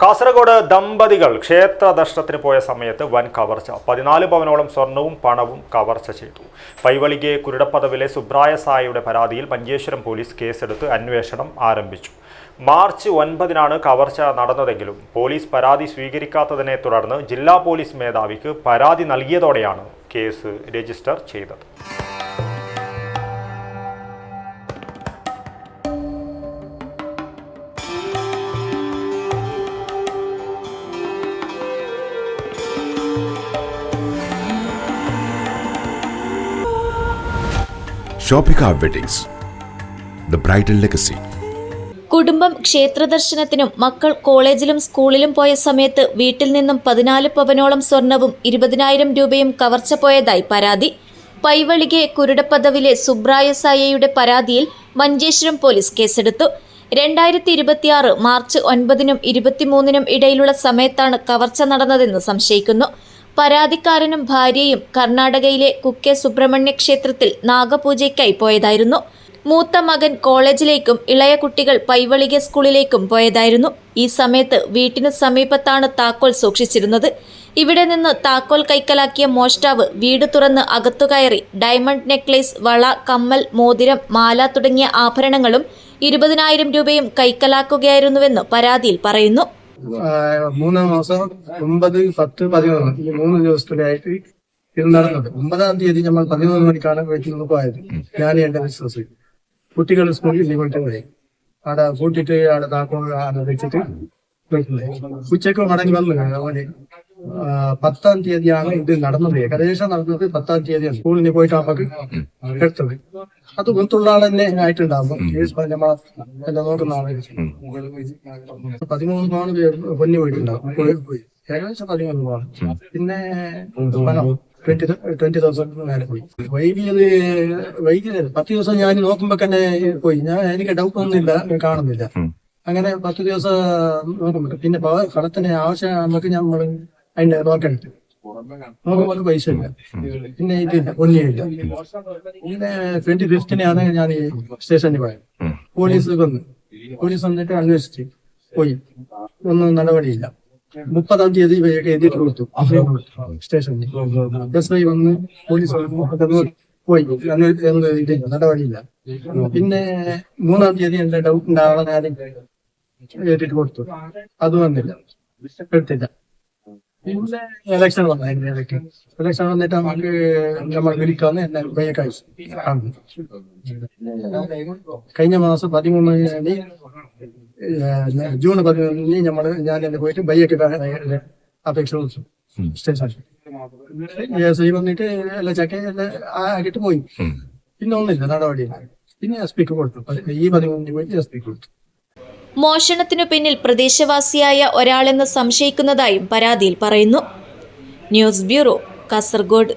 കാസർഗോഡ് ദമ്പതികൾ ക്ഷേത്ര ദർശനത്തിന് പോയ സമയത്ത് വൻ കവർച്ച. 14 പവനോളം സ്വർണവും പണവും കവർച്ച ചെയ്തു. പൈവളികെ കുരുടപ്പദവിലെ സുബ്രായ സായിയുടെ പരാതിയിൽ മഞ്ചേശ്വരം പോലീസ് കേസെടുത്ത് അന്വേഷണം ആരംഭിച്ചു. മാർച്ച് 9-നാണ് കവർച്ച നടന്നതെങ്കിലും പോലീസ് പരാതി സ്വീകരിക്കാത്തതിനെ തുടർന്ന് ജില്ലാ പോലീസ് മേധാവിക്ക് പരാതി നൽകിയതോടെയാണ് കേസ് രജിസ്റ്റർ ചെയ്തത്. Shopika Weddings, the bridal legacy. കുടുംബം ക്ഷേത്രദർശനത്തിനും മക്കൾ കോളേജിലും സ്കൂളിലും പോയ സമയത്ത് വീട്ടിൽ നിന്നും 14 പവനോളം സ്വർണവും 20,000 രൂപയും കവർച്ച പോയതായി പരാതി. പൈവളികെ കുരുടപ്പദവിലെ സുബ്രായ സായയുടെ പരാതിയിൽ മഞ്ചേശ്വരം പോലീസ് കേസെടുത്തു. 2026 മാർച്ച് 9-നും 23-നും ഇടയിലുള്ള സമയത്താണ് കവർച്ച നടന്നതെന്ന് സംശയിക്കുന്നു. പരാതിക്കാരനും ഭാര്യയും കർണാടകയിലെ കുക്കെ സുബ്രഹ്മണ്യ ക്ഷേത്രത്തിൽ നാഗപൂജയ്ക്കായി പോയതായിരുന്നു. മൂത്ത മകൻ കോളേജിലേക്കും ഇളയ കുട്ടികൾ പൈവളികെ സ്കൂളിലേക്കും പോയതായിരുന്നു. ഈ സമയത്ത് വീട്ടിനു സമീപത്താണ് താക്കോൽ സൂക്ഷിച്ചിരുന്നത്. ഇവിടെ നിന്ന് താക്കോൽ കൈക്കലാക്കിയ മോഷ്ടാവ് വീട് തുറന്ന് അകത്തുകയറി ഡയമണ്ട് നെക്ലേസ്, വള, കമ്മൽ, മോതിരം, മാല തുടങ്ങിയ ആഭരണങ്ങളും 20,000 രൂപയും കൈക്കലാക്കുകയായിരുന്നുവെന്ന് പരാതിയിൽ പറയുന്നു. 3 മാസം 9, 10, 11 ഈ 3 ദിവസത്തിലായിട്ട് ഇത് നടന്നത്. 9-ാം തീയതി നമ്മൾ 11 മണിക്കാണ് വീട്ടിൽ നിന്ന് പോയത്. ഞാൻ എന്റെ ബിസിനസ് കുട്ടികൾ സ്കൂളിൽ പോയിട്ട് പോയി. അവിടെ കൂട്ടിട്ട് അവിടെ താക്കോൽ വെച്ചിട്ട് ഉച്ചക്ക് മടങ്ങി വന്നു. അവന് 10-ാം തീയതിയാണ് ഇത് നടന്നത്. ഏകദേശം നടന്നത് 10-ാം തീയതിയാണ്. സ്കൂളിൽ പോയിട്ട് നമുക്ക് എടുത്തത്. അത് ഗുണത്തുള്ള ആൾ തന്നെ ആയിട്ടുണ്ടാകും. എല്ലാം നോക്കുന്ന ആളെ 13 പവന് പൊന്നു പോയിട്ടുണ്ടാകും. ഏകദേശം 13 പവൻ. പിന്നെ 20,000 മേലെ പോയി. വൈകിയത് 10 ദിവസം ഞാൻ നോക്കുമ്പോ തന്നെ പോയി. എനിക്ക് ഡൗട്ട് ഒന്നുമില്ല, കാണുന്നില്ല. അങ്ങനെ 10 ദിവസം നോക്കുമ്പോ പിന്നെ കടത്തിന്റെ ആവശ്യം നമുക്ക് നമ്മൾ അതിന്റെ നോക്കണ്ട നോക്കുമ്പോൾ പൈസ ഇല്ല. പിന്നെ ഇതില്ല, പൊന്നിയില്ല. പിന്നെ 25-നാണ് ഞാൻ സ്റ്റേഷനിൽ പോയത്. പോലീസ് വന്നിട്ട് അന്വേഷിച്ച് പോയി. ഒന്നും നടപടിയില്ല. 30-ാം തീയതി എഴുതിയിട്ട് കൊടുത്തു സ്റ്റേഷനിൽ. SI വന്ന് പോലീസ് പോയി. നടപടിയില്ല. പിന്നെ 3-ാം തീയതി എന്റെ ഡൗട്ടിന്റെ ആളെ ഞാൻ എഴുതിയിട്ട് കൊടുത്തു. അത് വന്നില്ല, എടുത്തില്ല. പിന്നെ ഇലക്ഷൻ വന്നിട്ട് നമുക്ക് നമ്മൾ വിളിക്കാന്ന് എന്നെ ബയ്യൊക്കെ അയച്ചു. കഴിഞ്ഞ മാസം 13 ജൂൺ 11 ഞാൻ എന്നെ പോയിട്ട് ബയ്യൊക്കെ അപേക്ഷ കൊടുത്തു സ്റ്റേഷനിൽ. SI വന്നിട്ട് എല്ലാ ചക്ക ആക്കിയിട്ട് പോയി. പിന്നെ ഒന്നില്ല, നടപടിയില്ല. പിന്നെ SP ക്ക് കൊടുത്തു. ഈ 13 പോയിട്ട് SP ക്ക് കൊടുത്തു. മോഷണത്തിനു പിന്നിൽ പ്രദേശവാസിയായ ഒരാളെന്ന് സംശയിക്കുന്നതായും പരാതിയിൽ പറയുന്നു. News bureau, Kasaragod.